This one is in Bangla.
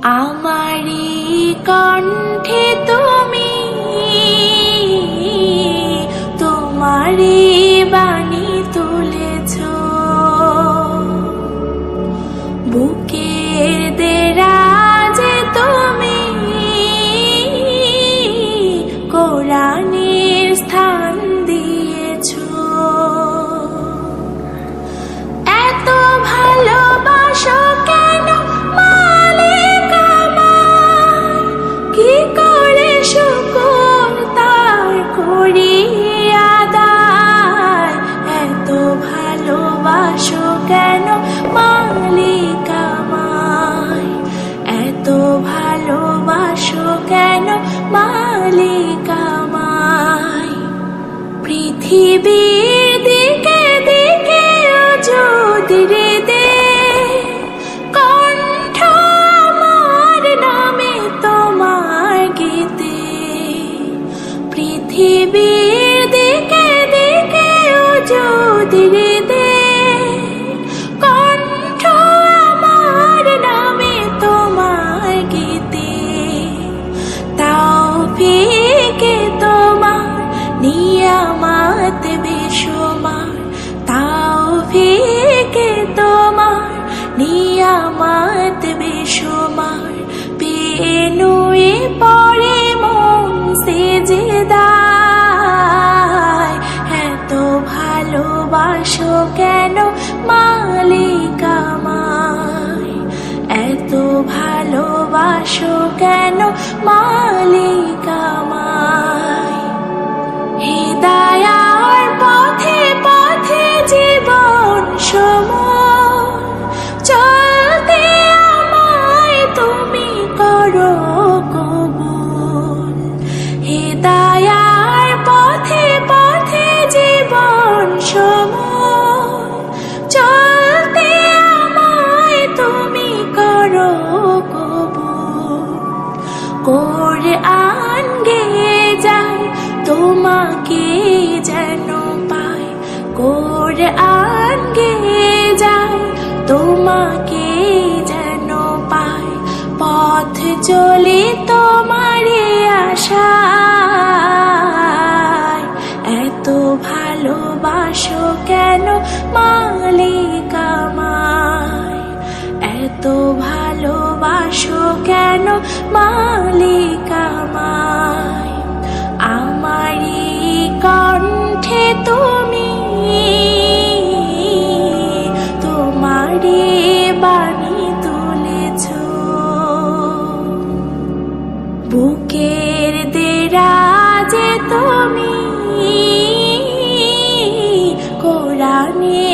আমারি কণ্ঠে তুমি তোমারি বাণী তুলেছ, বুকের দেরাজে তুমি কোরআনের স্থান দিয়েছ। এত ভালোবাসো কেন মালিক আমার, কি করে শুকর তার করি আদায়। এত ভালোবাসো কেন মালিক আমায়, এত ভালোবাসো কেন মালিক আমায়। পৃথিবীর দিকে দিকে যদি দে কণ্ঠ আমার নামে তোমার গীতে, পৃথিবীর দিকে দিকে যদি দে কণ্ঠ আমার নামে তোমার গীতে। তাওফীকে তোমার নিয়ামত বেশুমার, তাওফীকে তোমার নিয়ামত বেশুমার। পেনুয়ে পড়ে মন সিজদায়, এত ভালোবাসো কেন মালিক আমায়, এত ভালোবাসো কেন মালিক আমায়। হিদায়ার পথে পথে জীবন সময় চলতে আমায় তুমি করো কবুল। হিদায়ার পথে পথে জীবন সময় চলতে আমায় তুমি করো কবুল। কোরআন গেয়ে যায় তোমাকে যেন পায়, কোরআন গেয়ে যায় তোমাকে যেন পায়। পথ চলে তোমারে আশায়, এত ভালোবাসো কেন মালিক আমায়, এত ভালোবাসো কেন মালিক আমায়। আমারি কণ্ঠে তুমি তোমারি বাণী তুলেছ, বুকের দেরাজে তুমি কোরআনে